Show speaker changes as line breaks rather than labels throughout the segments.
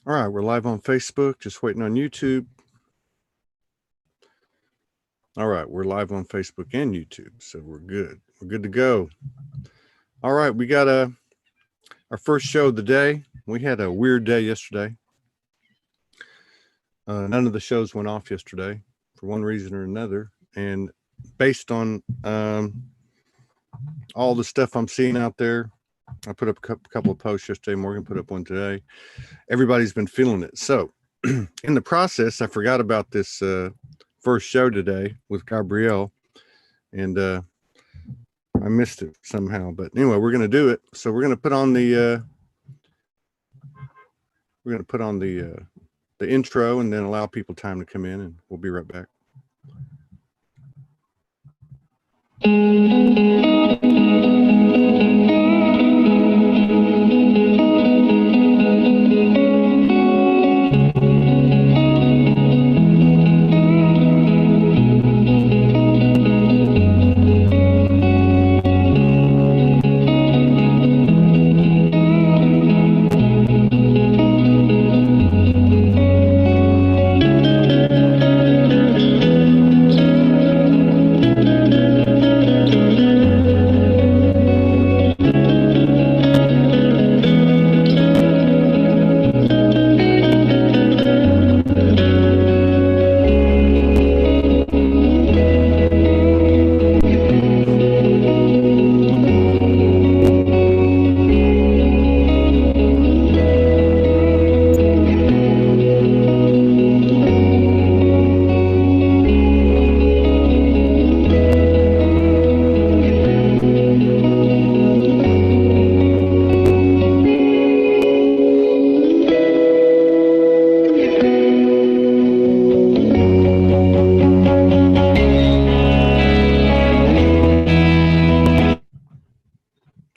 All right, we're live on Facebook, just waiting on YouTube. All right, we're live on Facebook and YouTube, so we're good. We're good to go. All right, we got our first show of the day. We had a weird day yesterday. None of the shows went off yesterday for one reason or another. And based on all the stuff I'm seeing out there, I put up a couple of posts yesterday. Morgan put up one today. Everybody's been feeling it. So in the process, I forgot about this first show today with Gabriele, and I missed it somehow. But anyway, we're going to do it. So we're going to put on the the intro and then allow people time to come in, and we'll be right back.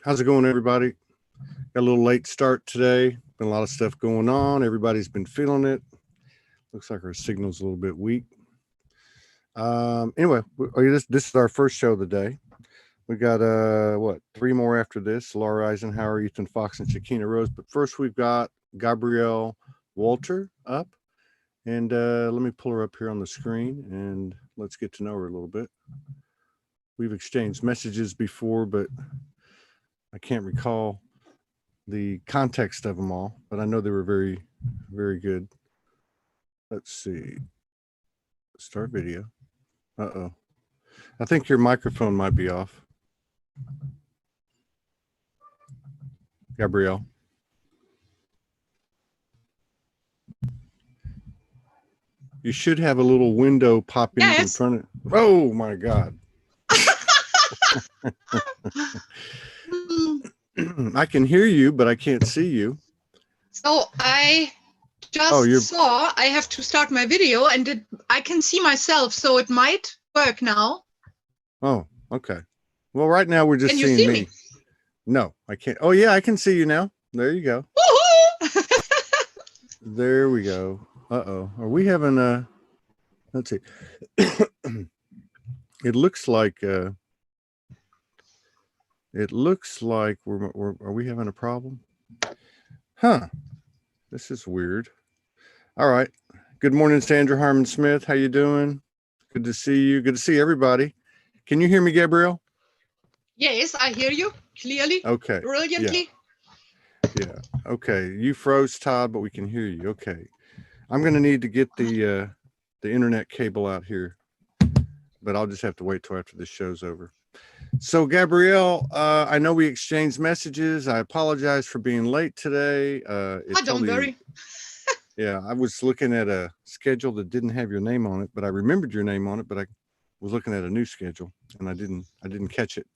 How's it going, everybody? Got a little late start today. Been a lot of stuff going on. Everybody's been feeling it. Looks like our signal's a little bit weak. Anyway, this is our first show of the day. We got three more after this: Laura Eisenhower, Ethan Fox, and Shakina Rose. But first, we've got Gabriele Wolter up, and let me pull her up here on the screen, and let's get to know her a little bit. We've exchanged messages before, but I can't recall the context of them all, but I know they were very, very good. Let's see. Start video. Uh-oh. I think your microphone might be off. Gabriele. You should have a little window popping in front of. Oh my God. I can hear you, but I can't see you.
So I just saw I have to start my video, and I can see myself, so it might work now.
Oh, okay. Well, right now we're just seeing me. No, I can't. Oh yeah, I can see you now. There you go. There we go. Uh-oh. Are we having a, let's see. It looks like are we having a problem? Huh. This is weird. All right. Good morning, Sandra Harmon Smith. How you doing? Good to see you. Good to see everybody. Can you hear me, Gabriele?
Yes, I hear you clearly.
Okay.
Brilliantly.
Yeah. Okay. You froze, Todd, but we can hear you. Okay. I'm going to need to get the internet cable out here, but I'll just have to wait till after this show's over. So Gabriele, I know we exchanged messages. I apologize for being late today.
Don't worry.
Yeah, I was looking at a schedule that didn't have your name on it, but I remembered your name on it, but I was looking at a new schedule and I didn't catch it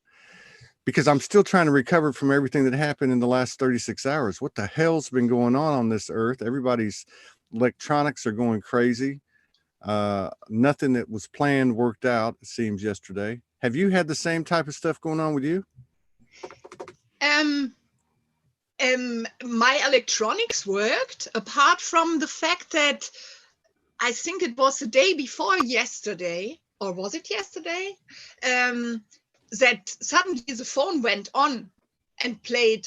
because I'm still trying to recover from everything that happened in the last 36 hours. What the hell's been going on this earth? Everybody's electronics are going crazy. Nothing that was planned worked out, it seems, yesterday. Have you had the same type of stuff going on with you?
My electronics worked, apart from the fact that I think it was the day before yesterday, or was it yesterday, that suddenly the phone went on and played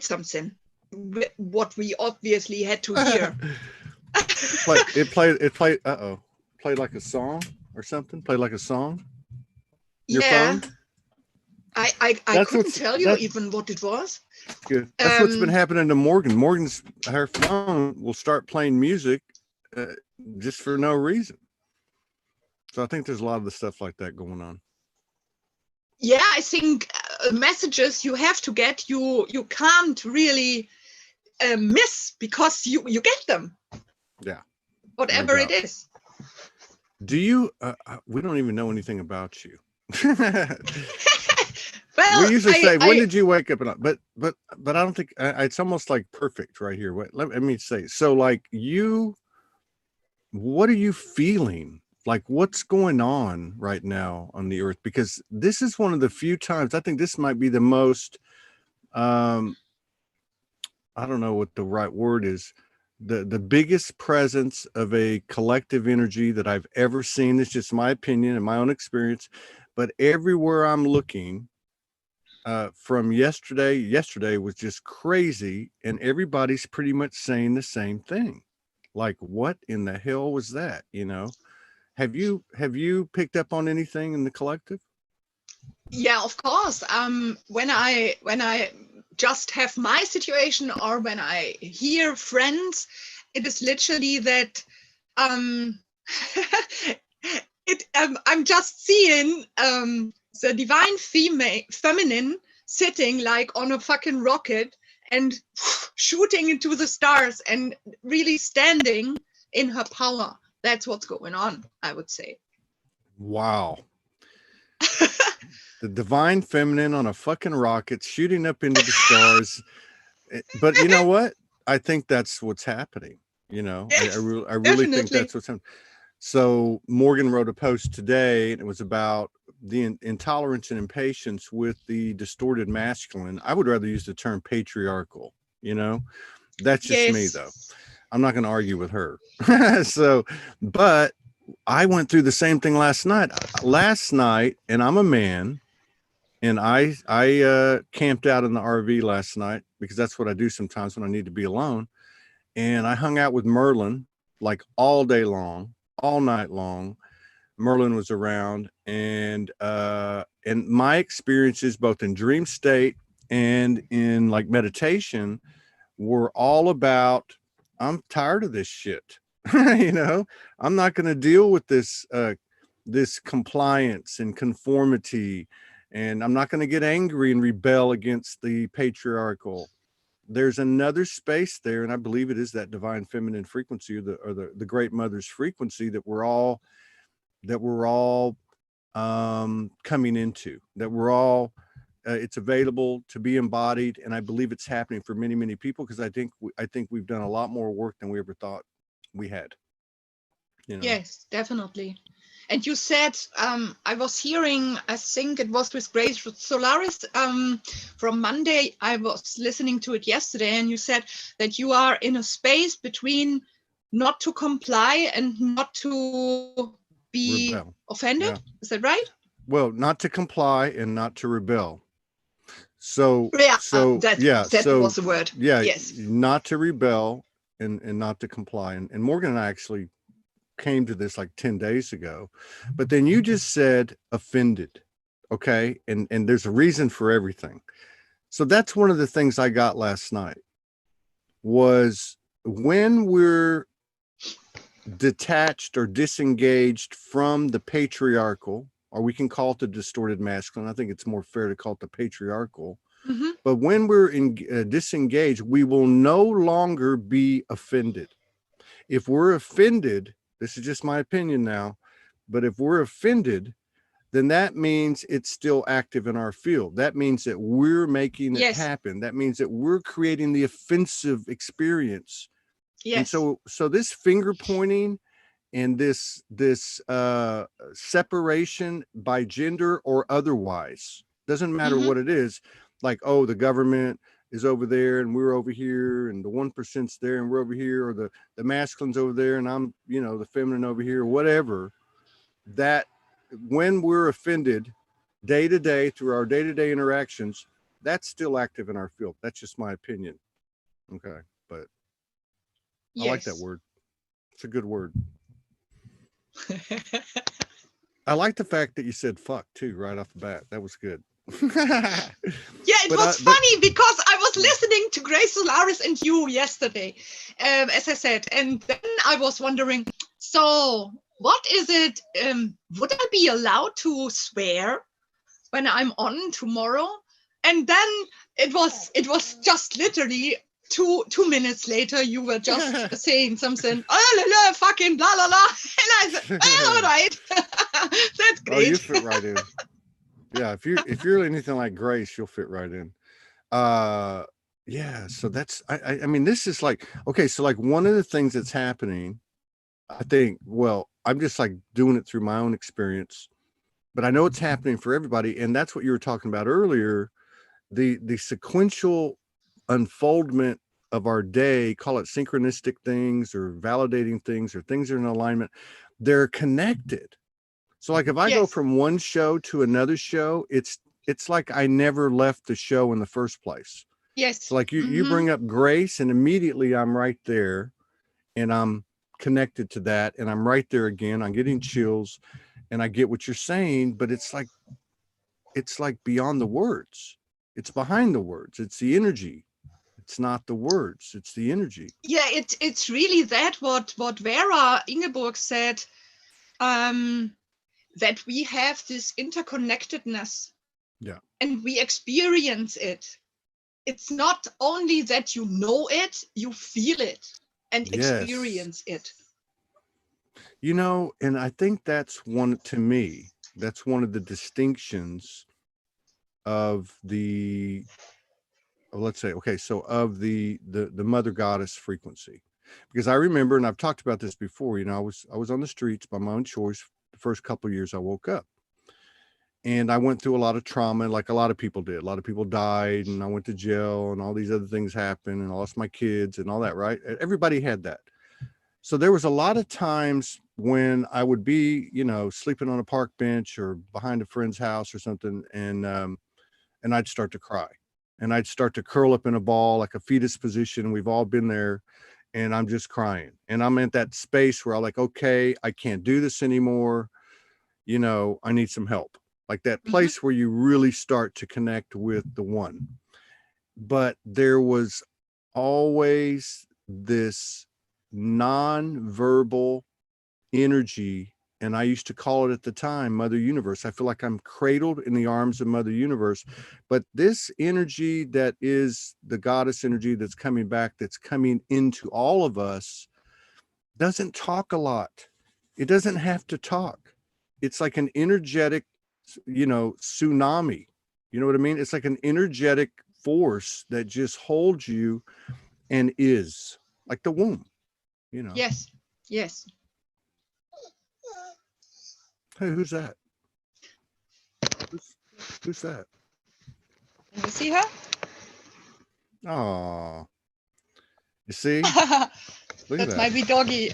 something. what we obviously had to hear.
Played like a song or something. Played like a song. Your
Yeah,
phone.
I couldn't tell you even what it was.
Good. That's what's been happening to Morgan. Her phone will start playing music just for no reason. So I think there's a lot of the stuff like that going on.
Yeah, I think messages you have to get, you can't really miss, because you get them.
Yeah.
Whatever it is.
Do you? We don't even know anything about you.
Well,
we usually say, when did you wake up? But I don't think it's almost like perfect right here. Let me say. So, like, what are you feeling? Like, what's going on right now on the earth? Because this is one of the few times, I think this might be the most, I don't know what the right word is, the biggest presence of a collective energy that I've ever seen. It's just my opinion and my own experience. But everywhere I'm looking, from yesterday was just crazy. And everybody's pretty much saying the same thing. Like, what in the hell was that? You know? Have you picked up on anything in the collective?
Yeah, of course. When I just have my situation, or when I hear friends, it is literally that I'm just seeing the divine feminine sitting like on a fucking rocket and shooting into the stars and really standing in her power. That's what's going on, I would say.
Wow. The divine feminine on a fucking rocket shooting up into the stars. But you know what? I think that's what's happening. You know,
Yes,
I really think
definitely.
that's what's happening. So Morgan wrote a post today, and it was about the intolerance and impatience with the distorted masculine. I would rather use the term patriarchal. You know, that's just me, though. I'm not going to argue with her. So, but I went through the same thing last night. And I'm a man, and I camped out in the RV last night because that's what I do sometimes when I need to be alone. And I hung out with Merlin like all day long, all night long. Merlin was around, and my experiences both in dream state and in like meditation were all about, I'm tired of this shit. You know, I'm not going to deal with this this compliance and conformity, and I'm not going to get angry and rebel against the patriarchal. There's another space there, and I believe it is that divine feminine frequency, or the great mother's frequency that we're all coming into, that we're all it's available to be embodied. And I believe it's happening for many, many people, because I think we've done a lot more work than we ever thought we had. You know?
Yes, definitely. And you said, I was hearing, I think it was with Grace Solaris from Monday. I was listening to it yesterday, and you said that you are in a space between not to comply and not to be
Rebel.
offended. Yeah. Is that right?
Well, not to comply and not to rebel. So
yeah,
so
that was the word.
Yeah,
yes,
not to rebel and not to comply. And Morgan and I actually came to this like 10 days ago, but then you just said offended. Okay. And there's a reason for everything. So that's one of the things I got last night, was when we're detached or disengaged from the patriarchal, or we can call it the distorted masculine. I think it's more fair to call it the patriarchal. Mm-hmm. But when we're disengaged, we will no longer be offended. If we're offended, this is just my opinion now, but if we're offended, then that means it's still active in our field. That means that we're making it happen. That means that we're creating the offensive experience. Yes. And so this finger pointing and this separation by gender or otherwise, doesn't matter what it is, like, oh, the government is over there and we're over here, and the 1%'s there and we're over here, or the masculine's over there and I'm, the feminine over here, whatever. That when we're offended day to day through our day-to-day interactions, that's still active in our field. That's just my opinion. Okay, but I like that
Yes.
word. It's a good word. I like the fact that you said "fuck" too right off the bat. That was good.
Yeah, it was
But
funny because I was listening to Grace Solaris and you yesterday, as I said, and then I was wondering, so what is it? Would I be allowed to swear when I'm on tomorrow? And then it was just literally 2 minutes later, you were just saying something, oh la la, fucking blah la la, and I said, well, all right, that's
oh, you
great.
fit right in. Yeah, if you're anything like Grace, you'll fit right in. Yeah, so that's I mean, this is like, okay, so like one of the things that's happening, I think, well, I'm just like doing it through my own experience, but I know it's happening for everybody, and that's what you were talking about earlier, the sequential unfoldment of our day, call it synchronistic things or validating things or things that are in alignment, they're connected. So like if I go
Yes,
from one show to another show, it's like I never left the show in the first place. So
yes.
like you bring up Grace, and immediately I'm right there, and I'm connected to that, and I'm right there again. I'm getting chills, and I get what you're saying, but it's like beyond the words. It's behind the words. It's the energy. It's not the words. It's the energy.
Yeah, it's really that what Vera Ingeborg said, that we have this interconnectedness
Yeah.
and we experience it. It's not only that you know it, you feel it and
Yes.
experience it.
You know, and I think that's one, to me, that's one of the distinctions of the, let's say, okay, so of the mother goddess frequency. Because I remember, and I've talked about this before, you know, I was on the streets by my own choice the first couple of years I woke up. And I went through a lot of trauma, like a lot of people did. A lot of people died, and I went to jail, and all these other things happened, and I lost my kids and all that, right? Everybody had that. So there was a lot of times when I would be, you know, sleeping on a park bench or behind a friend's house or something, and I'd start to cry, and I'd start to curl up in a ball like a fetus position. We've all been there, and I'm just crying, and I'm at that space where I'm like, okay, I can't do this anymore. You know, I need some help. Like that
Mhm.
place where you really start to connect with the one. But there was always this non-verbal energy, and I used to call it at the time Mother Universe. I feel like I'm cradled in the arms of Mother Universe, but this energy that is the goddess energy that's coming back, that's coming into all of us, doesn't talk a lot. It doesn't have to talk. It's like an energetic, you know, tsunami. You know what I mean? It's like an energetic force that just holds you and is like the womb, you know.
Yes, yes.
Hey, who's that? Who's, who's that?
Can you see her?
Oh, you see? Look at
That's
that.
my wee doggy.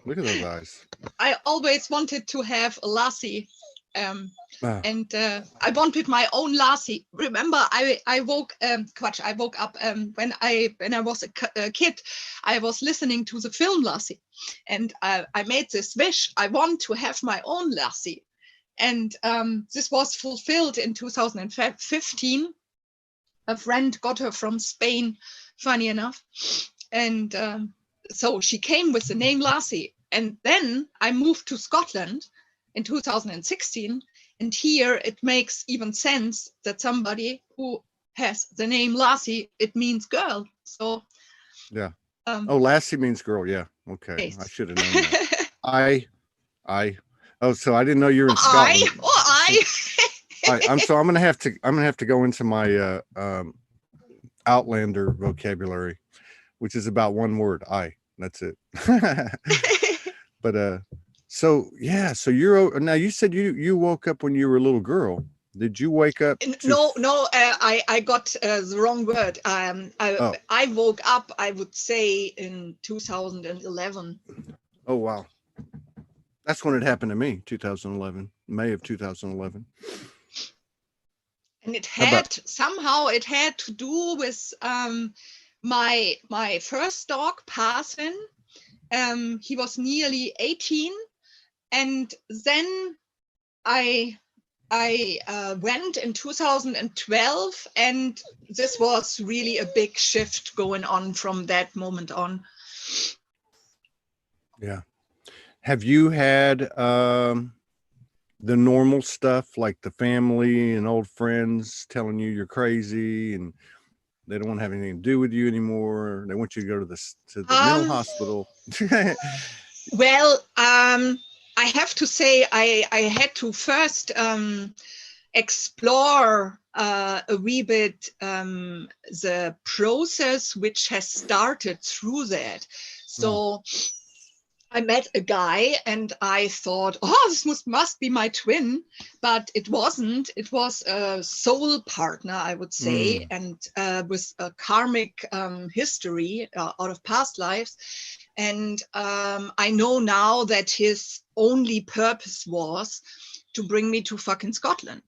Look at those eyes.
I always wanted to have a lassie. Um,
Ah,
and I wanted my own lassie. Remember, I woke I woke up when I was a kid. I was listening to the film Lassie, and I made this wish. I want to have my own lassie, and this was fulfilled in 2015. A friend got her from Spain, funny enough, and so she came with the name Lassie. And then I moved to Scotland in 2016, and here it makes even sense that somebody who has the name Lassie, it means girl. So
yeah. Oh, Lassie means girl. Yeah. Okay. I
yes.
should have known that. I. Oh, so I didn't know you're in
I
Scotland.
or I.
I'm gonna have to go into my Outlander vocabulary, which is about one word. That's it. But so yeah, so you're now. You said you woke up when you were a little girl. Did you wake up to?
No, I got the wrong word.
Oh,
I woke up, I would say, in 2011.
oh wow, that's when it happened to me. 2011, May of 2011.
And
How about?
somehow it had to do with my first dog, Parson, he was nearly 18, and then I went in 2012, and this was really a big shift going on from that moment on.
Yeah. Have you had the normal stuff, like the family and old friends telling you you're crazy and they don't want to have anything to do with you anymore? They want you to go to the mental hospital.
Well, I have to say I had to first explore a wee bit the process which has started through that. So I met a guy and I thought, oh, this must be my twin, but it wasn't. It was a soul partner, I would say, and with a karmic history out of past lives. And I know now that his only purpose was to bring me to fucking Scotland.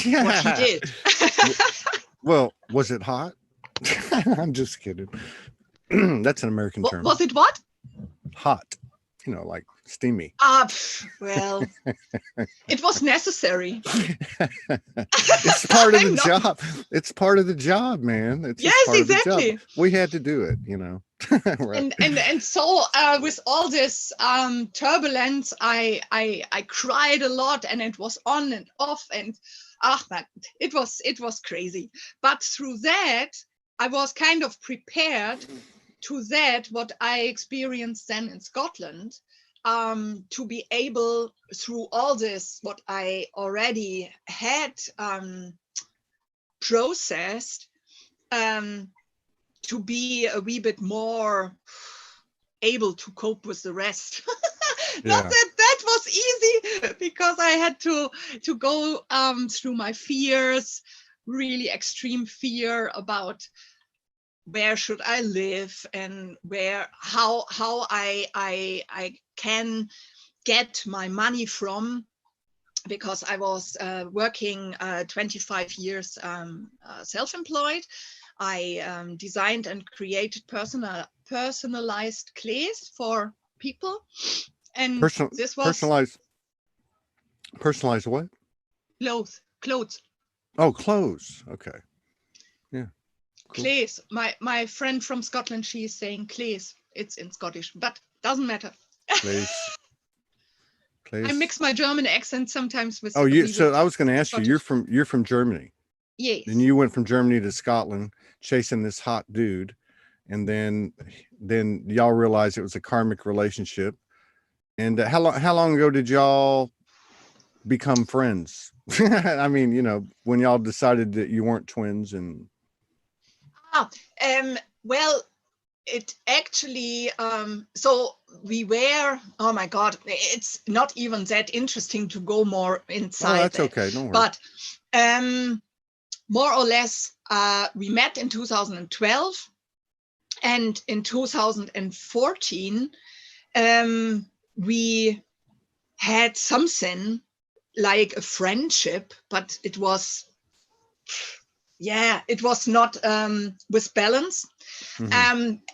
Yeah.
What he did.
Well, was it hot? I'm just kidding. That's an American term.
Was it what?
Hot. You know, like steamy.
Well, it was necessary.
It's part of the job. It's part of the job, man. It's
yes,
part
exactly.
Of the job. We had to do it, you know. Right.
And so with all this turbulence, I cried a lot, and it was on and off, and man, it was crazy. But through that, I was kind of prepared to that what I experienced then in Scotland, to be able, through all this what I already had processed, to be a wee bit more able to cope with the rest. Not that was easy, because I had to go through my fears, really extreme fear about where should I live and how I can get my money from, because I was working 25 years self-employed. I designed and created personalized clothes for people, and this was
personalized what?
Clothes.
Oh, clothes. Okay. Yeah.
Cool. Clothes. My friend from Scotland, she is saying clothes. It's in Scottish, but doesn't matter.
Clothes.
I mix my German accent sometimes with.
Oh, so I was going to ask
Scottish.
you. You're from Germany.
Yes.
And you went from Germany to Scotland chasing this hot dude, and then y'all realized it was a karmic relationship. And how long ago did y'all become friends? I mean, you know, when y'all decided that you weren't twins. And
well, it actually so we were, oh my god, it's not even that interesting to go more inside.
Oh, that's okay, don't worry.
But more or less we met in 2012, and in 2014 we had something like a friendship, but it was not with balance.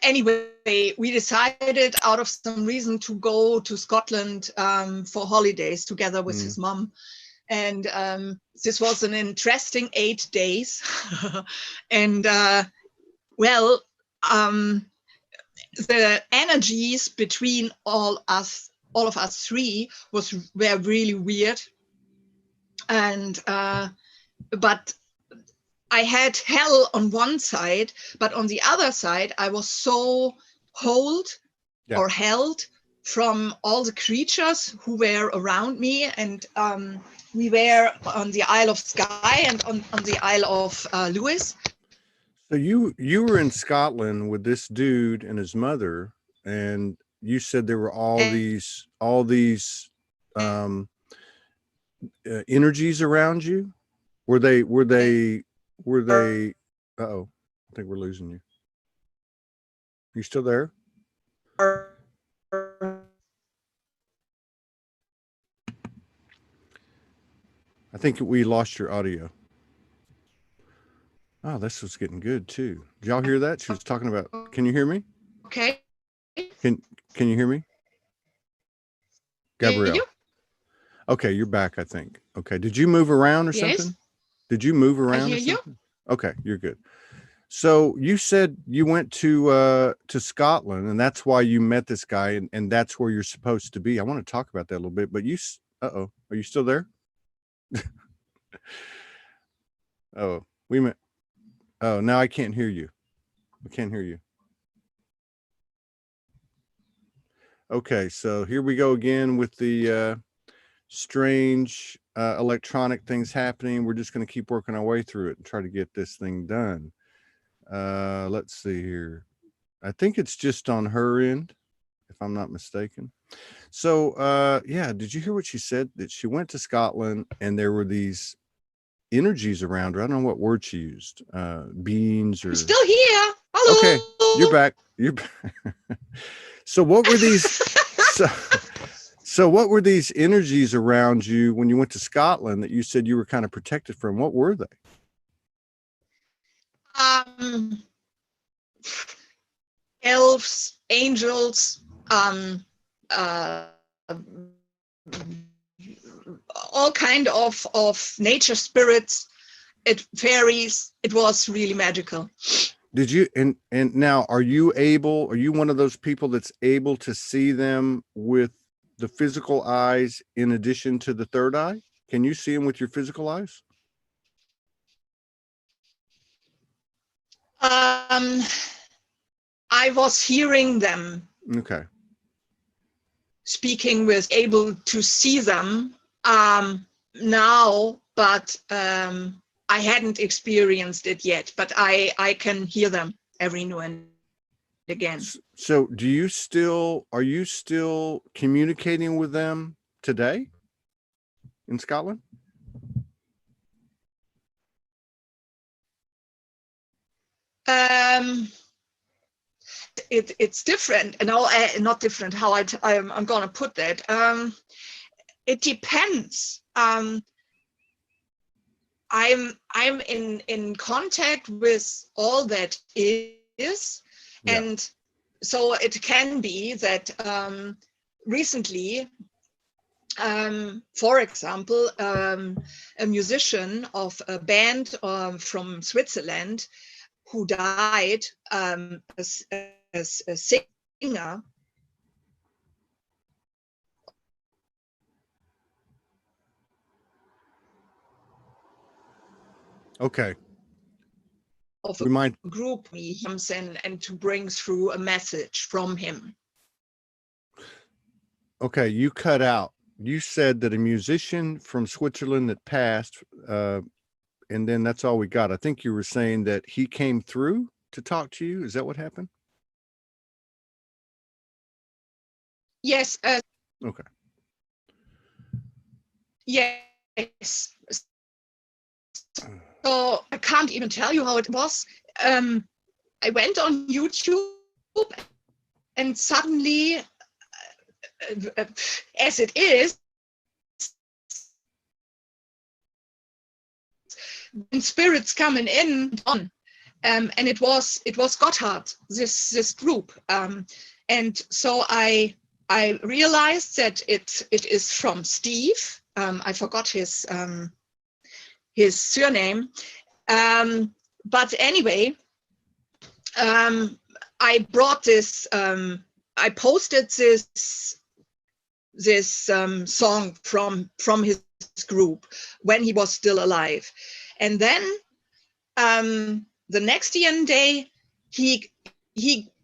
Anyway, we decided out of some reason to go to Scotland for holidays together with his mom. And this was an interesting 8 days. And the energies between all of us three were really weird. And but I had hell on one side, but on the other side, I was so held from all the creatures who were around me. And we were on the Isle of Skye and on the Isle of Lewis.
So you were in Scotland with this dude and his mother, and you said there were all these energies around you. Were they uh-oh, I think we're losing you. You still there? I think we lost your audio. Oh, this was getting good too. Did y'all hear that? She was talking about, can you hear me?
Okay.
Can you hear me?
Hear
Gabrielle.
you?
Okay, you're back, I think. Okay. Did you move around or
Yes.
something? Did you move
I
around
hear
or
you.
something? Okay, you're good. So you said you went to Scotland, and that's why you met this guy, and that's where you're supposed to be. I want to talk about that a little bit, but are you still there? Oh, we met. Oh, now I can't hear you. I can't hear you. Okay, so here we go again with the strange electronic things happening. We're just going to keep working our way through it and try to get this thing done. Let's see here. I think it's just on her end, if I'm not mistaken. So yeah, did you hear what she said? That she went to Scotland and there were these energies around her. I don't know what word she used. Beings or
I'm still here. Hello.
Okay, you're back. You're back. So what were these so what were these energies around you when you went to Scotland that you said you were kind of protected from? What were they?
Elves, angels, all kind of nature spirits, fairies. It was really magical.
Did you and now are you one of those people that's able to see them with the physical eyes in addition to the third eye? Can you see them with your physical eyes?
I was hearing them.
Okay.
Speaking with able to see them now, but I hadn't experienced it yet, but I can hear them every now and again.
So are you still communicating with them today in Scotland?
It's different. No, not different. How I'm gonna put that. It depends. I'm in contact with all that is,
Yeah.
and so it can be that recently, for example, a musician of a band from Switzerland who died as a singer.
Okay.
Of
We might
a group he comes in and to bring through a message from him.
Okay, you cut out. You said that a musician from Switzerland that passed, and then that's all we got. I think you were saying that he came through to talk to you. Is that what happened?
Yes.
Okay.
Yes. So I can't even tell you how it was. I went on YouTube and suddenly, as it is, spirits coming in on, and it was Gotthard, this group, and so I realized that it is from Steve. I forgot his surname, but anyway, I brought this. I posted this song from his group when he was still alive, and then the next day he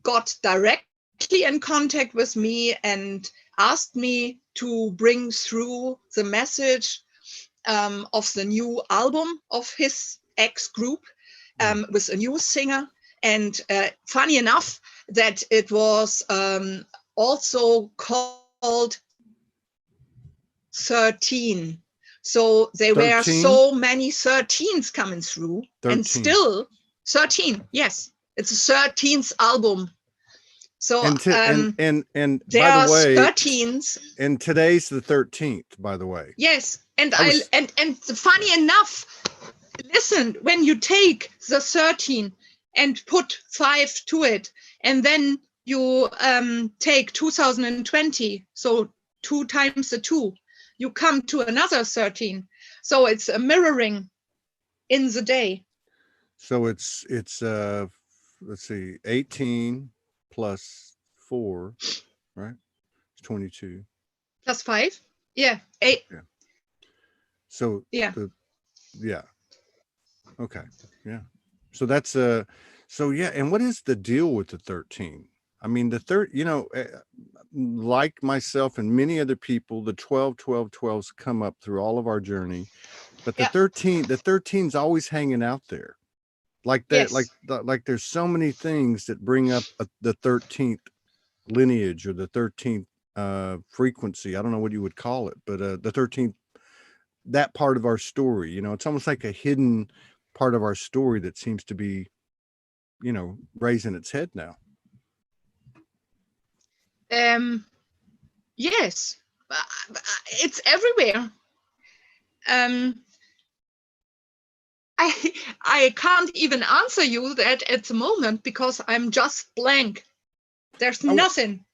got directly in contact with me and asked me to bring through the message of the new album of his ex-group with a new singer. And funny enough, that it was also called 13. So there 13? Were so many 13s coming through. 13. And still 13. Yes, it's a 13th album. So
and
there are 13s.
And today's the 13th, by the way.
Yes, and funny enough, Listen, when you take the 13 and put 5 to it, and then you take 2020, so 2 times the 2, you come to another 13. So it's a mirroring in the day.
So it's let's see, 18 plus 4, right? It's 22.
Plus 5? Yeah, 8.
Yeah. So
Yeah.
Yeah. Okay. Yeah. So that's so yeah, and what is the deal with the 13? I mean, the third, like myself and many other people, the 12 12 12s come up through all of our journey, but the 13's always hanging out there. Like that,
Yes.
like there's so many things that bring up the 13th lineage or the 13th frequency. I don't know what you would call it, but the 13th, that part of our story, it's almost like a hidden part of our story that seems to be, raising its head now.
Yes, it's everywhere. I can't even answer you that at the moment because I'm just blank. There's nothing.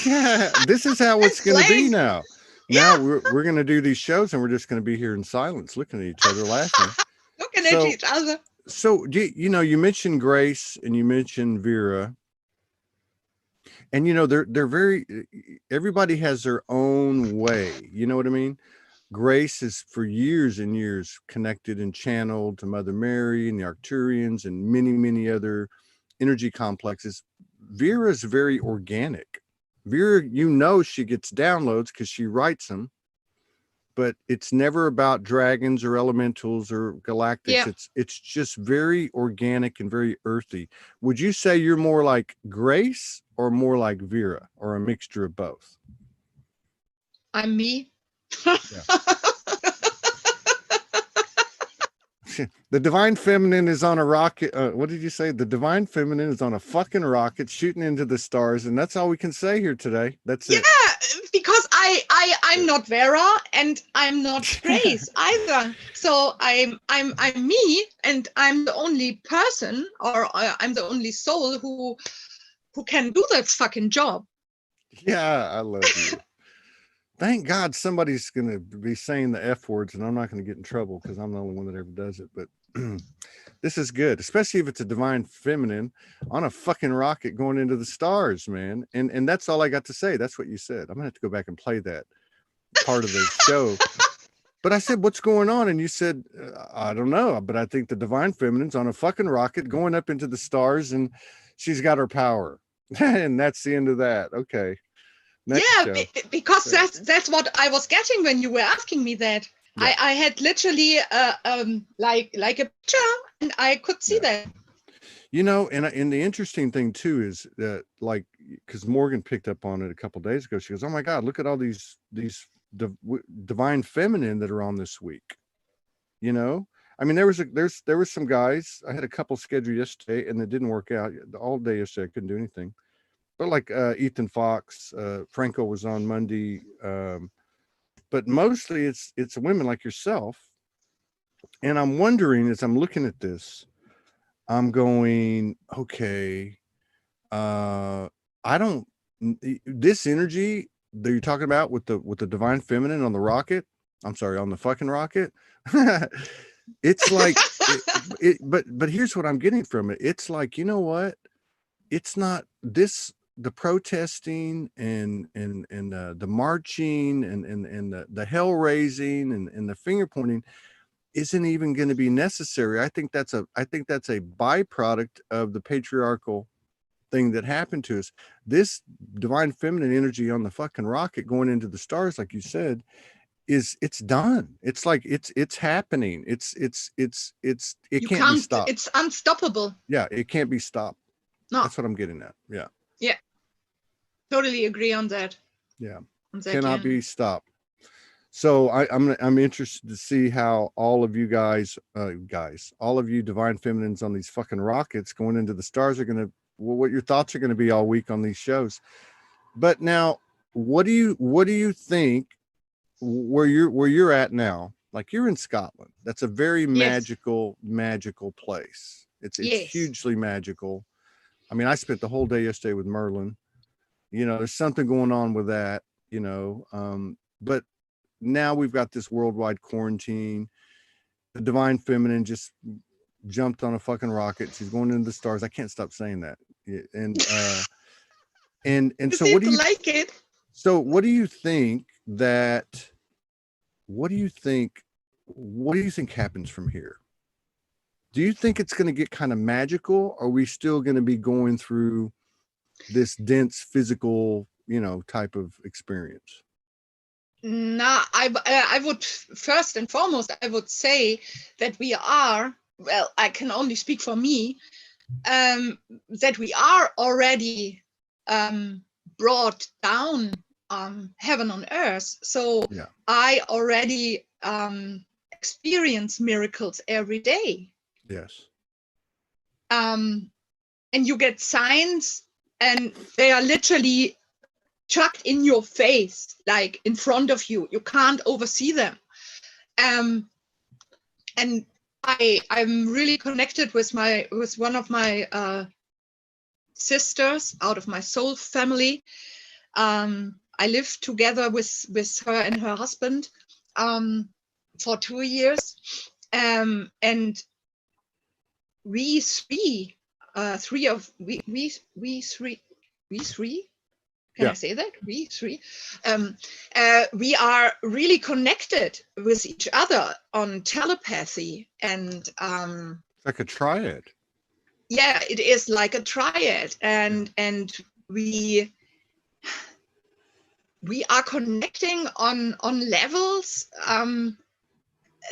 Yeah, this is how it's going to be now. Now we're going to do these shows and we're just going to be here in silence, looking at each other, laughing.
Looking at each other.
So, you mentioned Grace and you mentioned Vera. And, they're very, everybody has their own way. You know what I mean? Grace is for years and years connected and channeled to Mother Mary and the Arcturians and many, many other energy complexes. Vera is very organic. Vera, she gets downloads because she writes them, but it's never about dragons or elementals or galactics.
Yeah.
It's just very organic and very earthy. Would you say you're more like Grace or more like Vera, or a mixture of both?
I'm me.
The divine feminine is on a rocket. What did you say? The divine feminine is on a fucking rocket shooting into the stars, and that's all we can say here today. That's it.
Yeah, because I'm not Vera and I'm not Grace either. So I'm me, and I'm the only person, or I'm the only soul who can do that fucking job.
Yeah, I love you. Thank God somebody's going to be saying the F words and I'm not going to get in trouble because I'm the only one that ever does it. But this is good, especially if it's a divine feminine on a fucking rocket going into the stars, man. And that's all I got to say. That's what you said. I'm going to have to go back and play that part of the show. But I said, what's going on? And you said, I don't know, but I think the divine feminine's on a fucking rocket going up into the stars and she's got her power. And that's the end of that. Okay. Next show.
Because that's what I was getting when you were asking me that. Yeah. I had literally like a picture, and I could see that.
And the interesting thing too is that, like, because Morgan picked up on it a couple days ago. She goes, "Oh my God, look at all these divine feminine that are on this week." I mean, there was some guys. I had a couple scheduled yesterday, and it didn't work out all day yesterday. I couldn't do anything. But like Ethan Fox, Franco was on Monday, but mostly it's women like yourself. And I'm wondering, as I'm looking at this, I'm going, okay, this energy that you're talking about with the divine feminine on the rocket, I'm sorry, on the fucking rocket. It's like, but here's what I'm getting from it. It's like, you know what? It's not this. The protesting and the marching and the hell raising and the finger pointing isn't even going to be necessary. I think that's a byproduct of the patriarchal thing that happened to us. This divine feminine energy on the fucking rocket going into the stars, like you said, it's done. It's like it's happening. It can't be stopped.
It's unstoppable.
Yeah, it can't be stopped.
No.
That's what I'm getting at. Yeah.
Yeah. Totally agree on that.
Yeah. Cannot be stopped. So I'm interested to see how all of you guys, all of you divine feminines on these fucking rockets going into the stars are going to, what your thoughts are going to be all week on these shows. But now, what do you think where you're at now? Like you're in Scotland. That's a very
Yes.
magical place. It's
Yes.
hugely magical. I mean, I spent the whole day yesterday with Merlin. You know, there's something going on with that, you know. But now we've got this worldwide quarantine. The divine feminine just jumped on a fucking rocket. She's going into the stars. I can't stop saying that. And
You
so
seem to like it.
what do you think that what do you think happens from here? Do you think it's going to get kind of magical? Or are we still going to be going through this dense physical, you know, type of experience?
No, I would first and foremost, I would say that we are, well, I can only speak for me, that we are already brought down heaven on earth. So
Yeah.
I already experience miracles every day.
Yes.
And you get signs, and they are literally chucked in your face, like in front of you. You can't oversee them. And I'm really connected with one of my sisters out of my soul family. I lived together with her and her husband for 2 years, and we three, we three. Can
Yeah.
I say that? We three. We are really connected with each other on telepathy, and
It's like a triad.
yeah, it is like a triad, and we are connecting on levels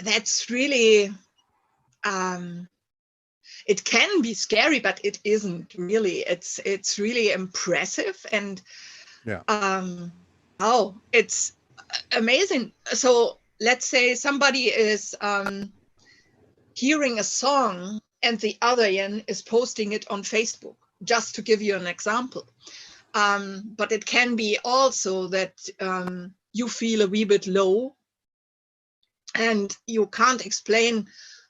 that's really it can be scary, but it isn't really. It's really impressive, and
Yeah.
oh, it's amazing. So let's say somebody is hearing a song and the other end is posting it on Facebook, just to give you an example. But it can be also that you feel a wee bit low and you can't explain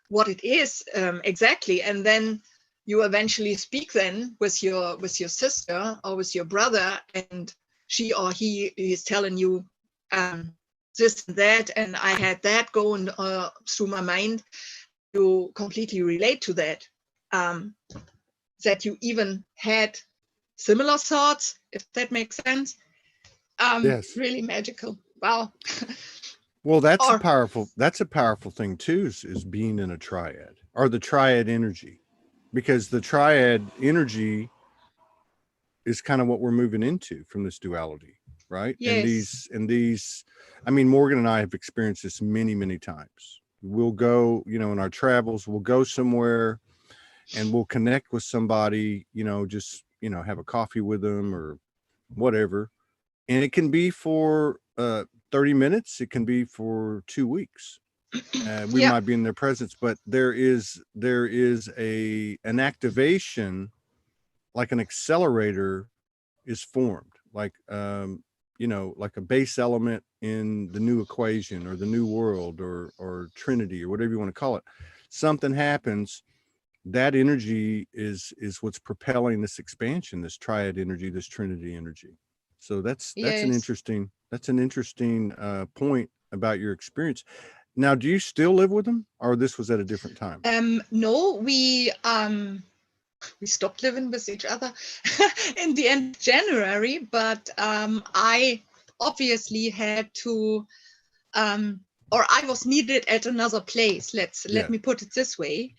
what it is exactly, and then you eventually speak then with your sister or with your brother, and she or he is telling you this and that, and I had that going through my mind. You completely relate to that, that you even had similar thoughts, if that makes sense.
Yes.
Really magical. Wow.
Well, that's
Or
a powerful thing too, is being in a triad, or the triad energy, because the triad energy is kind of what we're moving into from this duality, right?
yes,
And these, I mean, Morgan and I have experienced this many times. We'll go, you know, in our travels, we'll go somewhere and we'll connect with somebody, you know, just, you know, have a coffee with them or whatever. And it can be for 30 minutes, it can be for 2 weeks. We
yeah,
might be in their presence, but there is an activation, like an accelerator is formed, like you know, like a base element in the new equation or the new world or Trinity or whatever you want to call it. Something happens. That energy is what's propelling this expansion, this triad energy, this Trinity energy. So that's an
yes.
interesting point about your experience. Now, do you still live with them, or this was at a different time?
No, we stopped living with each other in the end of January, but I obviously had to, or I was needed at another place. Let
Yeah.
me put it this way,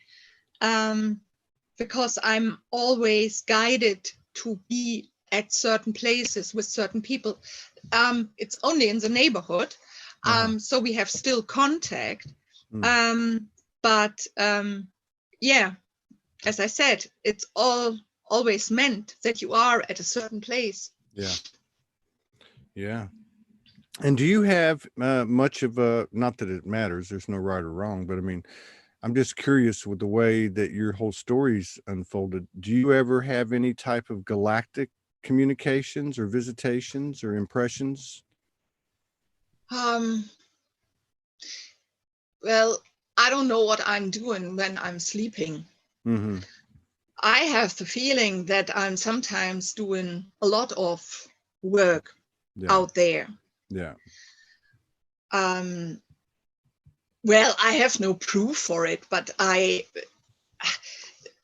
because I'm always guided to be at certain places with certain people. It's only in the neighborhood, so we have still contact. But yeah, as I said, it's always meant that you are at a certain place.
Yeah. Yeah. And do you have much of a, not that it matters, there's no right or wrong, but I mean, I'm just curious with the way that your whole story's unfolded. Do you ever have any type of galactic communications or visitations or impressions?
Um, well, I don't know what I'm doing when I'm sleeping.
Mm-hmm.
I have the feeling that I'm sometimes doing a lot of work
Yeah.
out there.
Yeah.
Well, I have no proof for it, but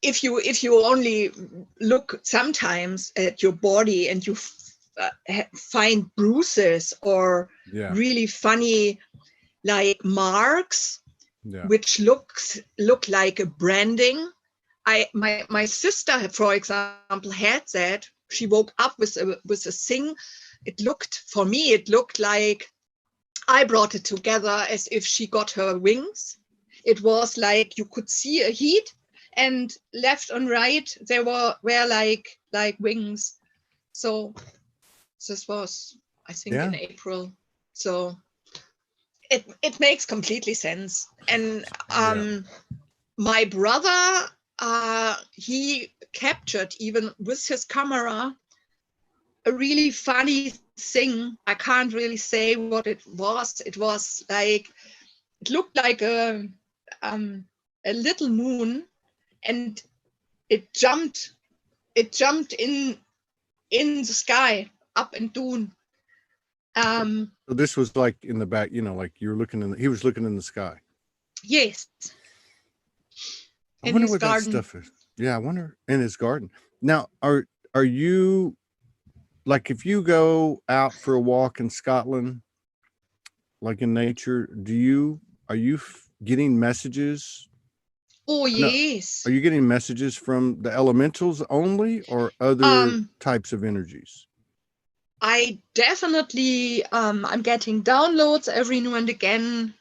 if you only look sometimes at your body and you find bruises or
Yeah.
really funny like marks,
Yeah.
which look like a branding. My sister, for example, had that. She woke up with a thing. It looked like I brought it together as if she got her wings. It was like you could see a heat, and left and right there were like wings. So this was, I think,
Yeah.
in April. So it makes completely sense. And
Yeah.
my brother, he captured even with his camera a really funny thing. I can't really say what it was. It was like, it looked like a little moon, and it jumped in the sky up and down.
So this was like in the back, like you were looking he was looking in the sky.
Yes,
I
in
wonder
his
what that
garden.
stuff is. Yeah, I wonder in his garden. Now, are you like if you go out for a walk in Scotland, like in nature, are you getting messages?
Oh
No,
yes.
are you getting messages from the elementals only or other
Um,
types of energies?
I definitely I'm getting downloads every now and again,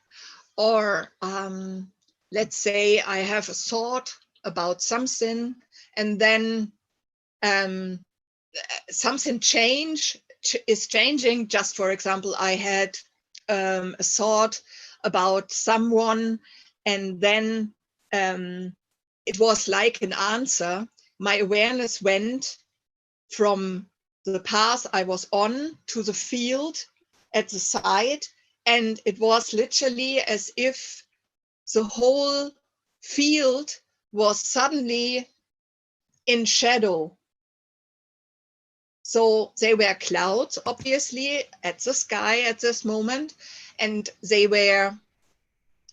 or let's say I have a thought about something, and then um, something is changing. Just for example, I had a thought about someone, and then it was like an answer. My awareness went from the path I was on to the field at the side, and it was literally as if the whole field was suddenly in shadow. So they were clouds, obviously, at the sky at this moment, and they were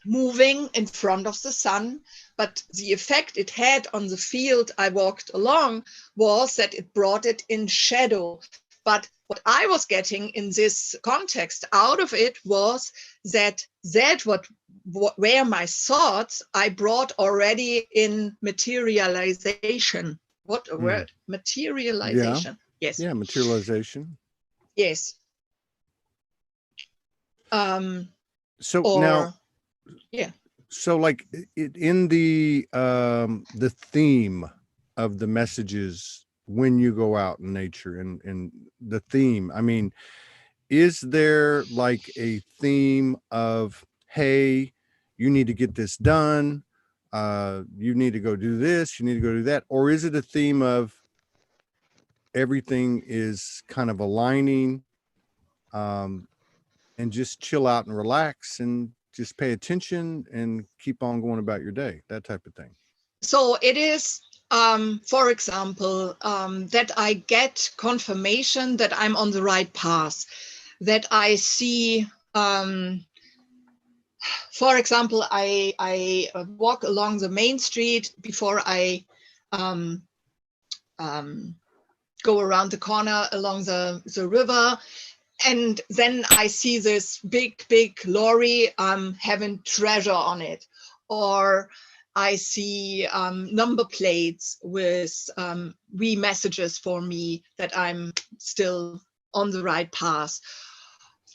moving in front of the sun. But the effect it had on the field I walked along was that it brought it in shadow. But what I was getting in this context out of it was that what were my thoughts I brought already in materialization. What a word,
Yeah.
materialization. Yes.
Yeah, materialization.
Yes.
So now,
Or yeah.
so like in the theme of the messages when you go out in nature and the theme, I mean, is there like a theme of, hey, you need to get this done, you need to go do this, you need to go do that, or is it a theme of everything is kind of aligning, um, and just chill out and relax and just pay attention and keep on going about your day, that type of thing?
So it is, for example, that I get confirmation that I'm on the right path, that I see, for example, I walk along the main street before I um, go around the corner along the river. And then I see this big lorry having treasure on it. Or I see number plates with wee messages for me that I'm still on the right path.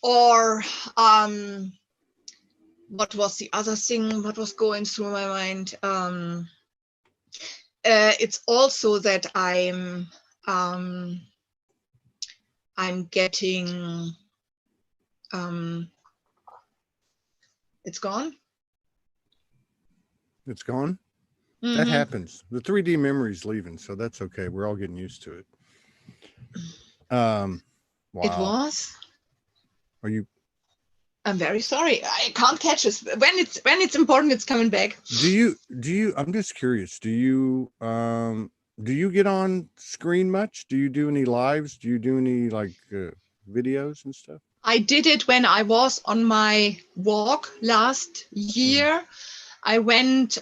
Or what was the other thing? What was going through my mind? It's also that I'm getting, it's gone.
It's gone. That
Mm-hmm.
happens. The 3D memory's leaving, so that's okay. We're all getting used to it.
It
Wow.
was.
Are you
I'm very sorry. I can't catch this. When it's important, it's coming back.
Do you, I'm just curious, do you get on screen much? Do you do any lives? Do you do any like videos and stuff?
I did it when I was on my walk last year. I went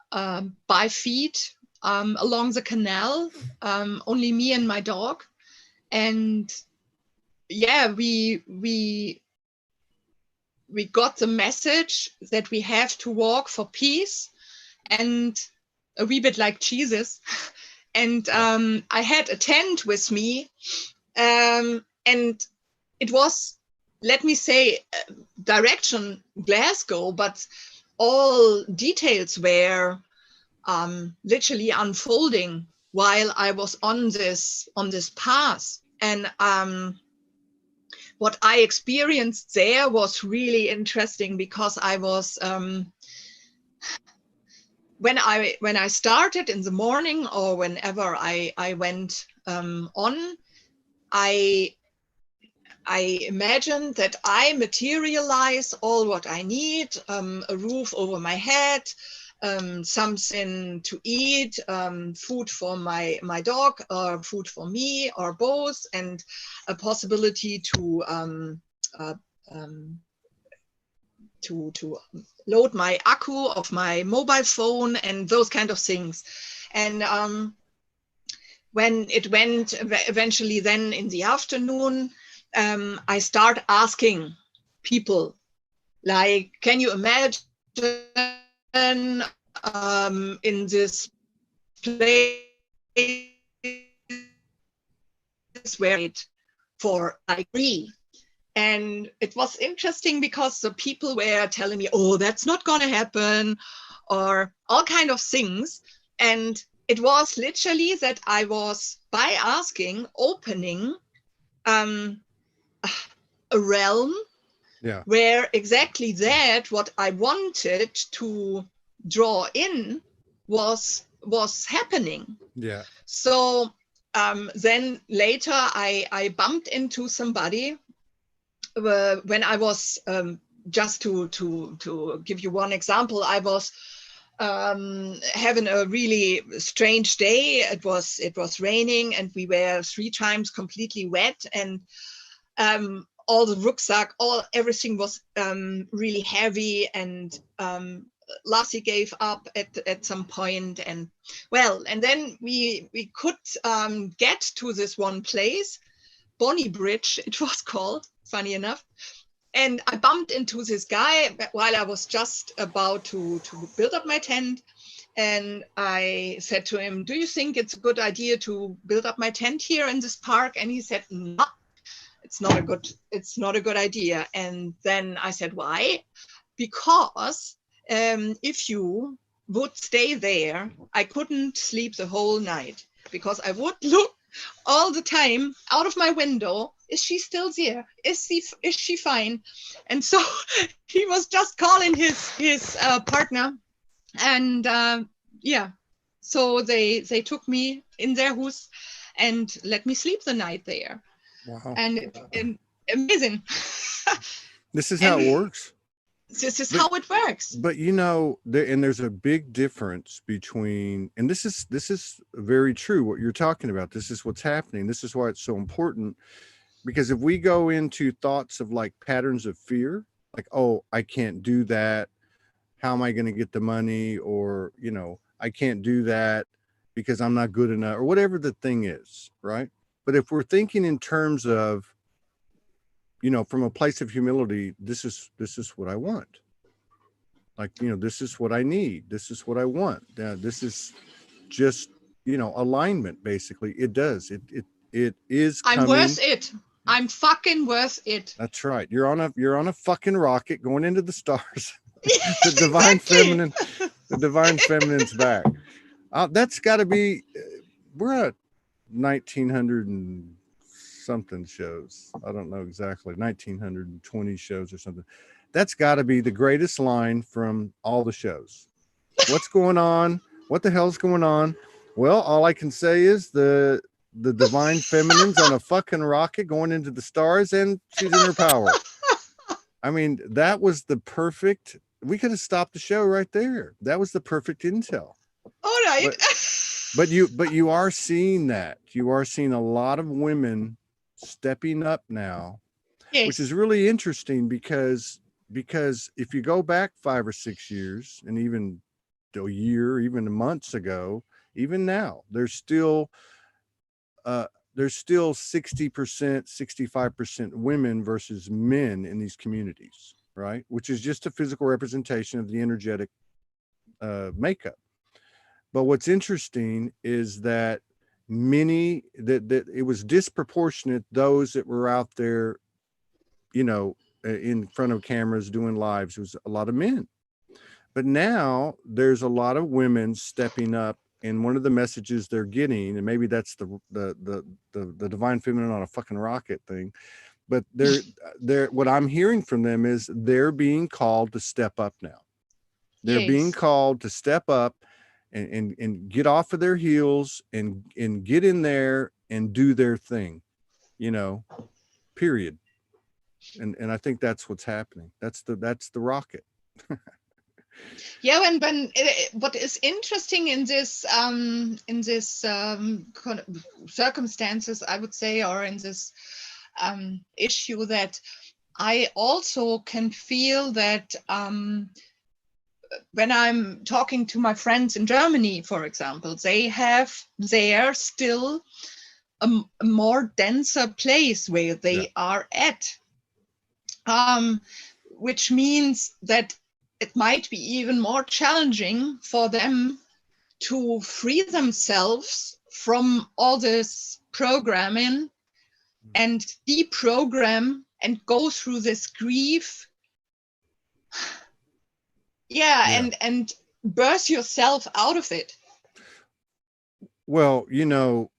by feet along the canal, only me and my dog. And yeah, we got the message that we have to walk for peace, and a wee bit like Jesus. And I had a tent with me, and it was, let me say, direction Glasgow, but all details were literally unfolding while I was on this path. And what I experienced there was really interesting, because I was when I started in the morning, or whenever I went on, I imagined that I materialize all what I need, a roof over my head, something to eat, food for my dog, or food for me, or both, and a possibility to load my accu of my mobile phone, and those kind of things. And when it went eventually, then in the afternoon, I start asking people, like, can you imagine in this place where it for like me? And it was interesting, because the people were telling me, oh, that's not gonna happen, or all kind of things. And it was literally that I was, by asking, opening a realm where exactly that what I wanted to draw in was happening.
Yeah.
So then later I bumped into somebody when I was just to give you one example. I was having a really strange day. It was raining, and we were 3 times completely wet, and all the rucksack, everything was really heavy, and Lassie gave up at some point, and then we could get to this one place, Bonnie Bridge it was called, funny enough. And I bumped into this guy while I was just about to build up my tent. And I said to him, do you think it's a good idea to build up my tent here in this park? And he said, no, it's not a good idea. And then I said, why? Because if you would stay there, I couldn't sleep the whole night, because I would look all the time out of my window. Is she still there? Is she fine? And so he was just calling his partner, and so they took me in their house and let me sleep the night there.
Wow.
And amazing.
This is how it works.
This is how it works.
But there's a big difference between, and this is very true what you're talking about. This is what's happening. This is why it's so important, because if we go into thoughts of like patterns of fear, like, oh, I can't do that, how am I going to get the money, or I can't do that because I'm not good enough, or whatever the thing is, right? But if we're thinking in terms of, from a place of humility, this is what I want. Like, this is what I need. This is what I want. This is just, alignment. Basically, it does. It is.
I'm worth it. I'm fucking worth it.
That's right. You're on a fucking rocket going into the stars. The divine feminine. The divine feminine's back. That's got to be. We're at 1900 and something shows. I don't know exactly, 1920 shows or something. That's got to be the greatest line from all the shows. What's going on? What the hell's going on? Well, all I can say is the divine feminine's on a fucking rocket going into the stars, and she's in her power. I mean, that was the perfect, we could have stopped the show right there. That was the perfect intel.
All right.
But you are seeing that. You are seeing a lot of women stepping up now, which is
Yes.
really interesting because if you go back 5 or 6 years and even a year, even months ago, even now, there's still 60%, 65% women versus men in these communities, right? Which is just a physical representation of the energetic makeup. But what's interesting is that that it was disproportionate, those that were out there, in front of cameras doing lives. It was a lot of men. But now there's a lot of women stepping up, and one of the messages they're getting, and maybe that's the divine feminine on a fucking rocket thing, but they're what I'm hearing from them is they're being called to step up now. They're being
Yes.
called to step up and get off of their heels and get in there and do their thing, period. And I think that's what's happening. That's the rocket.
Yeah, when what is interesting in this kind of circumstances, I would say, or in this issue, that I also can feel that when I'm talking to my friends in Germany, for example, they have there still a more denser place where they are at, which means that it might be even more challenging for them to free themselves from all this programming and deprogram and go through this grief. Yeah. And birth yourself out of it.
Well,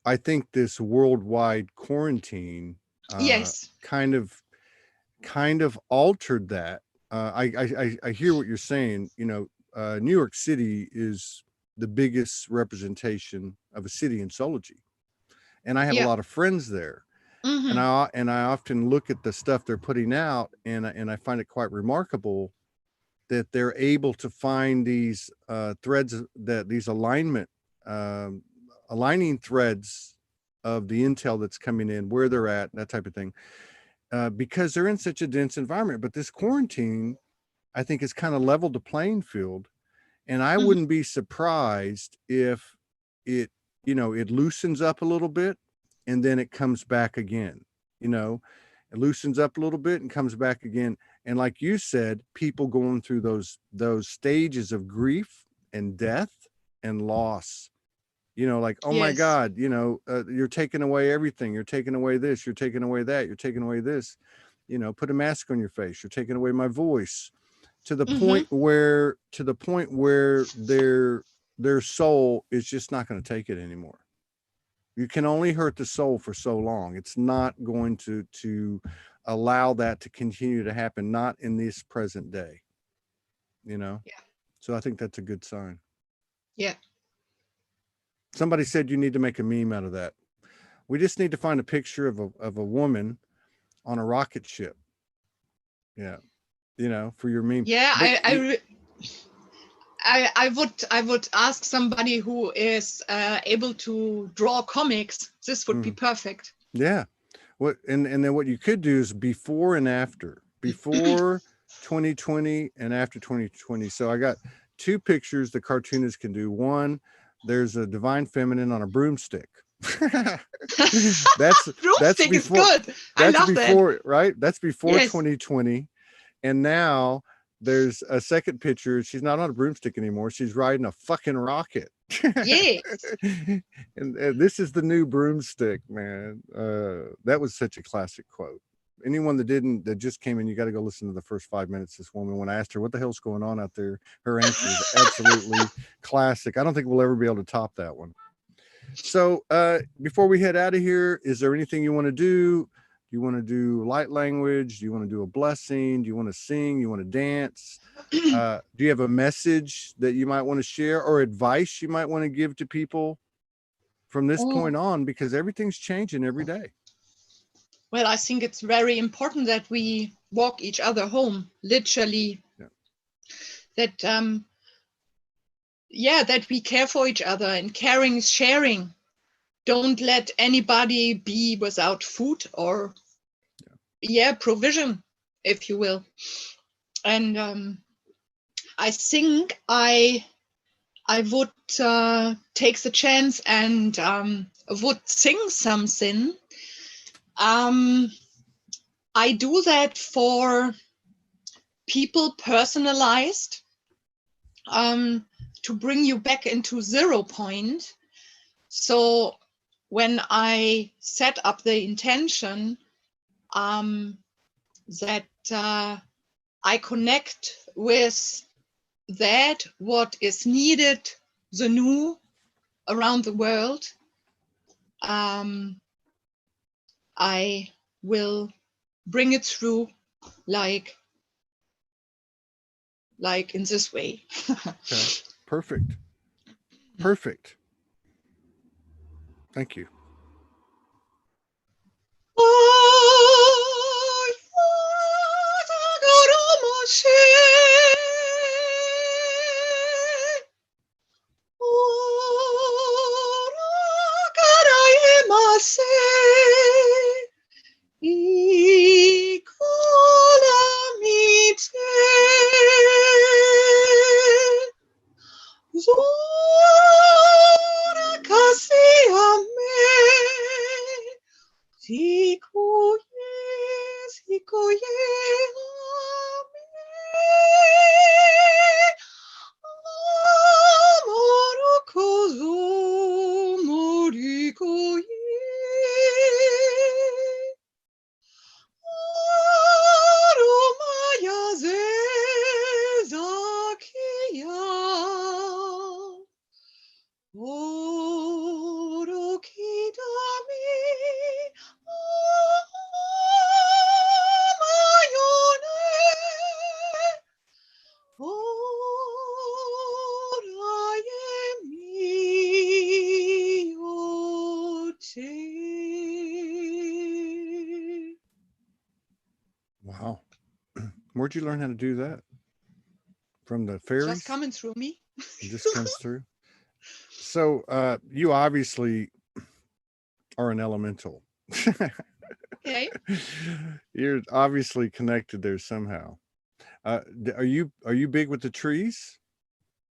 I think this worldwide quarantine
Yes.
kind of altered that. I hear what you're saying. New York City is the biggest representation of a city in Soulology, and I have a lot of friends there.
Mm-hmm.
And I often look at the stuff they're putting out, and I find it quite remarkable that they're able to find these threads, that these aligning threads of the intel that's coming in, where they're at, that type of thing, because they're in such a dense environment. But this quarantine, I think, has kind of leveled the playing field, and I wouldn't be surprised if it loosens up a little bit and then it comes back again. It loosens up a little bit and comes back again. And like you said, people going through those stages of grief and death and loss, like, oh my
Yes.
God, you're taking away everything. You're taking away this, you're taking away that, you're taking away this, put a mask on your face. You're taking away my voice, to the point where their soul is just not going to take it anymore. You can only hurt the soul for so long. It's not going to allow that to continue to happen, not in this present day,
Yeah.
So I think that's a good sign.
Yeah.
Somebody said you need to make a meme out of that. We just need to find a picture of a woman on a rocket ship. Yeah. For your meme.
Yeah.
But
I would ask somebody who is able to draw comics. This would be perfect.
Yeah. And then what you could do is before and after, before 2020 and after 2020. So I got 2 pictures the cartoonists can do. One, there's a divine feminine on a broomstick. that's
Broomstick
before,
is good.
that's
I love
before
that.
right, that's before
Yes.
2020. And now there's a second picture. She's not on a broomstick anymore. She's riding a fucking rocket.
Yes.
And this is the new broomstick, man. That was such a classic quote. Anyone that just came in, you got to go listen to the first 5 minutes. This woman, when I asked her what the hell's going on out there, her answer is absolutely classic. I don't think we'll ever be able to top that one. So before we head out of here, is there anything you want to do? Do you want to do light language? Do you want to do a blessing? Do you want to sing? Do you want to dance? Do you have a message that you might want to share, or advice you might want to give to people from this point on? Because everything's changing every day.
Well, I think it's very important that we walk each other home, literally.
Yeah.
That that we care for each other, and caring is sharing. Don't let anybody be without food or provision, if you will. And I think I would take the chance and would sing something. I do that for people, personalized, to bring you back into 0 point. So when I set up the intention, that I connect with that what is needed, the new around the world, I will bring it through like in this way.
Okay. Perfect. Perfect. Thank you. Wow. Where'd you learn how to do that? From the fairies?
Just coming through me.
It just comes through. So you obviously are an elemental.
Okay.
You're obviously connected there somehow. Are you big with the trees?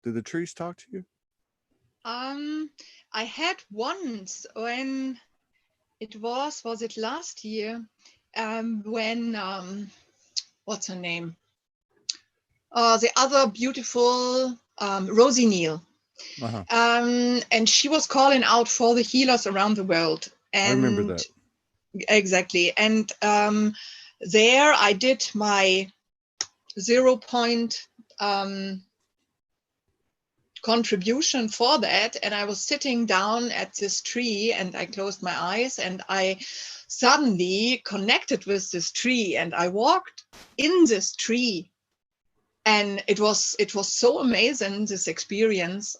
Do the trees talk to you?
I had once when it was it last year, when what's her name? The other beautiful Rosie Neal.
Uh-huh.
And she was calling out for the healers around the world. And
I remember that.
Exactly. And there I did my 0 point contribution for that. And I was sitting down at this tree and I closed my eyes and I suddenly connected with this tree and I walked in this tree. And it was so amazing, this experience.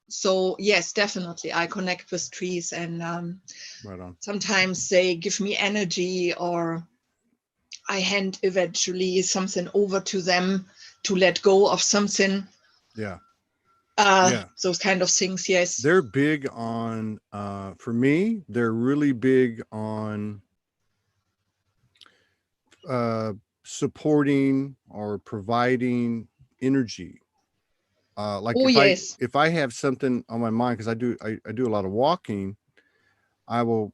So yes, definitely I connect with trees, and
Right on.
sometimes they give me energy, or I hand eventually something over to them to let go of something.
Yeah.
Those kind of things. Yes.
They're big on, for me, they're really big on supporting or providing energy. Like if I have something on my mind, because I do a lot of walking, I will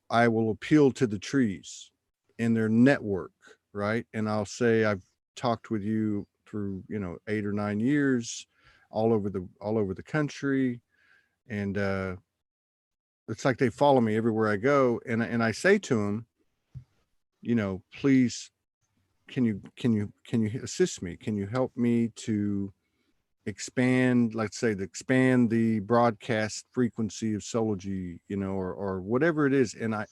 appeal to the trees and their network, right? And I'll say I've talked with you through 8 or 9 years, all over the country, and it's like they follow me everywhere I go, and I say to them, please, can you assist me? Can you help me to expand, let's say, expand the broadcast frequency of Sology, or whatever it is. And I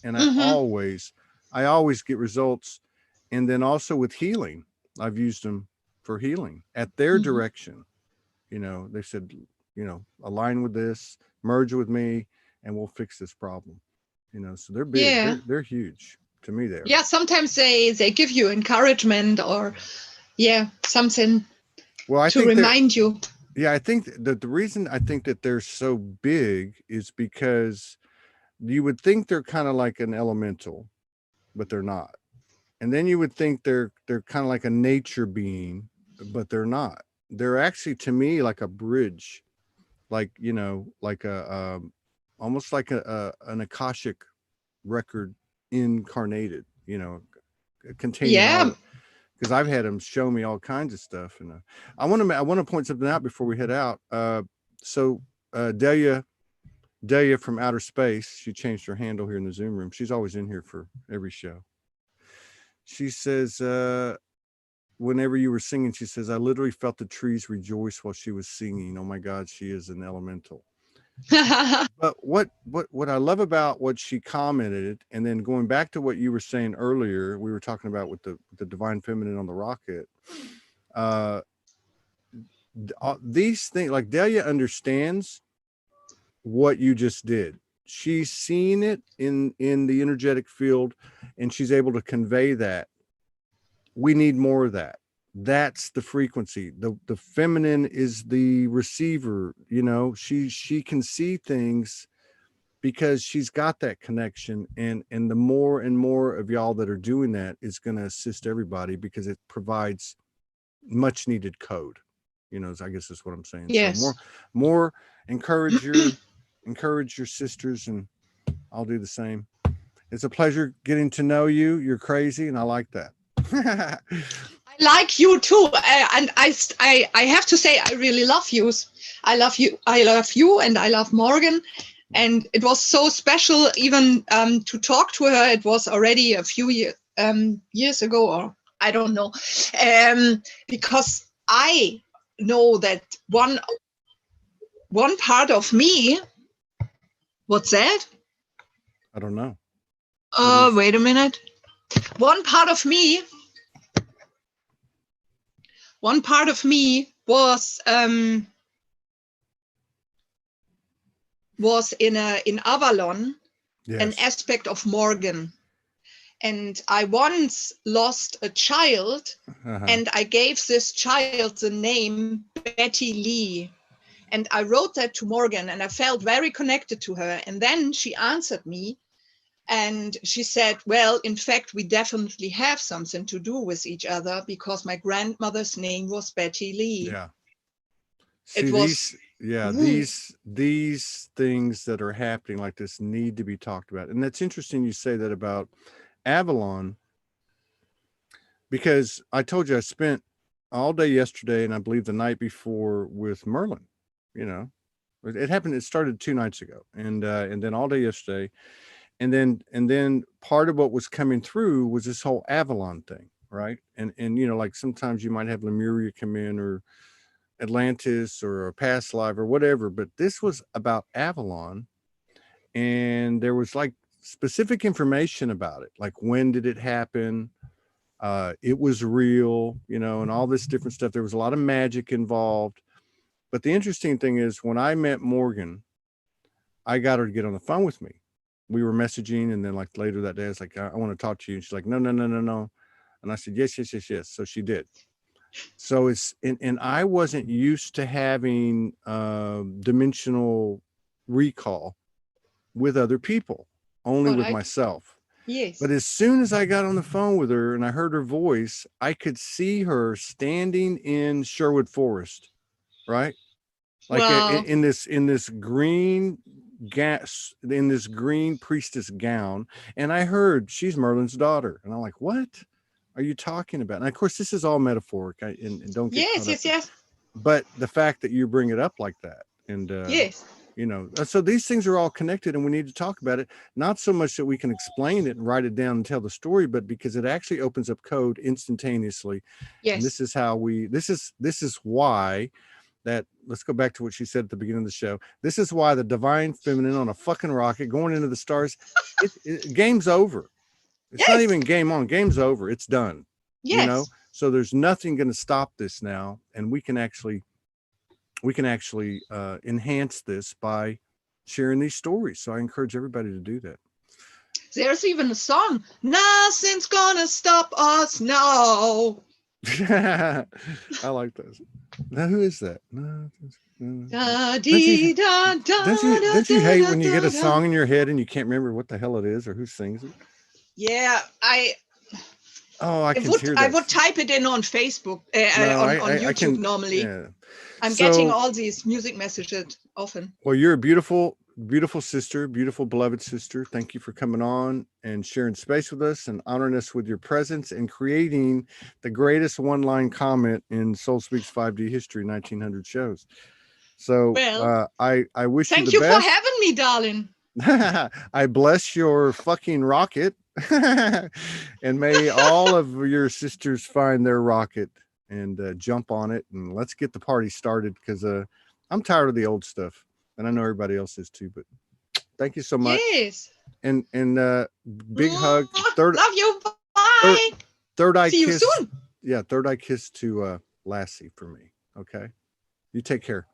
always get results. And then also with healing, I've used them for healing at their direction. They said, align with this, merge with me, and we'll fix this problem. So they're big. They're huge To me, they are.
Yeah, sometimes they give you encouragement or something to remind you.
Yeah, I think that the reason I think that they're so big is because you would think they're kind of like an elemental, but they're not. And then you would think they're kind of like a nature being, but they're not. They're actually, to me, like a bridge, like, you know, like almost like an Akashic record incarnated, you know, containing all. Because I've had them show me all kinds of stuff, and I want to point something out before we head out. So Delia from outer space, she changed her handle here in the Zoom room. She's always in here for every show. She says, whenever you were singing, she says, I literally felt the trees rejoice while she was singing. Oh my God, she is an elemental. But what I love about what she commented, and then going back to what you were saying earlier, we were talking about with the divine feminine on the rocket. These things, like Delia understands what you just did. She's seen it in the energetic field, and she's able to convey that. We need more of that. That's the frequency. The feminine is the receiver. You know, she can see things because she's got that connection, and the more and more of y'all that are doing that is going to assist everybody, because it provides much needed code. You know, I guess that's what I'm saying.
Yes.
So more encourage your sisters, and I'll do the same. It's a pleasure getting to know you. You're crazy, and I like that.
I like you too, and I have to say I really love you. I love you, and I love Morgan, and it was so special even to talk to her. It was already a few years ago, or I don't know, because I know that one part of me. What's that?
I don't know.
Wait a minute. One part of me was in Avalon, yes, an aspect of Morgan. And I once lost a child, and I gave this child the name Betty Lee. And I wrote that to Morgan, and I felt very connected to her. And then she answered me, and she said, well, in fact, we definitely have something to do with each other, because my grandmother's name was Betty Lee.
Yeah. See, these things that are happening like this need to be talked about. And that's interesting you say that about Avalon, because I told you I spent all day yesterday, and I believe the night before, with Merlin. You know, it happened. It started 2 nights ago, and then all day yesterday, and then part of what was coming through was this whole Avalon thing, right? And you know, like sometimes you might have Lemuria come in, or Atlantis, or a past life, or whatever, but this was about Avalon, and there was like specific information about it, like when did it happen, it was real, you know, and all this different stuff. There was a lot of magic involved. But the interesting thing is, when I met Morgan, I got her to get on the phone with me. We were messaging, and then like later that day, I was like, I want to talk to you. And she's like, no. And I said, yes. So she did. So it's, and I wasn't used to having dimensional recall with other people, only with myself.
Yes.
But as soon as I got on the phone with her and I heard her voice, I could see her standing in Sherwood Forest, right? Like in this green priestess gown. And I heard, she's Merlin's daughter. And I'm like, what are you talking about? And of course, this is all metaphoric. And don't get caught up.
Yes.
But the fact that you bring it up like that, and
yes,
you know, so these things are all connected, and we need to talk about it. Not so much that we can explain it and write it down and tell the story, but because it actually opens up code instantaneously.
Yes.
And this is how this is why that, let's go back to what she said at the beginning of the show. This is why the divine feminine on a fucking rocket going into the stars, game's over. It's not even game on, game's over. It's done.
Yes.
You know, so there's nothing going to stop this now. And we can actually enhance this by sharing these stories. So I encourage everybody to do that.
There's even a song. Nothing's gonna stop us now.
I like those. Now, who is that? No,
Da dee da da
don't
da
you hate when you
da
get a
da.
song in your head and you can't remember what the hell it is or who sings it?
Yeah, I
can hear that.
I would type it in on Facebook,
No,
on
I
YouTube
can,
normally.
yeah.
I'm
So,
getting all these music messages often.
well, you're a beautiful, beautiful sister, beautiful, beloved sister. Thank you for coming on and sharing space with us and honoring us with your presence and creating the greatest one-line comment in Soul Speaks 5D history, 1900 shows. So,
Well,
I wish you
thank
the
you for
best.
having me, darling.
I bless your fucking rocket. And may all of your sisters find their rocket and jump on it, and let's get the party started, because I'm tired of the old stuff, and I know everybody else is too. But thank you so much.
Yes.
And big hug.
Love you. Bye.
Third eye
See
kiss.
you soon.
Yeah, third eye kiss to Lassie for me. Okay. You take care.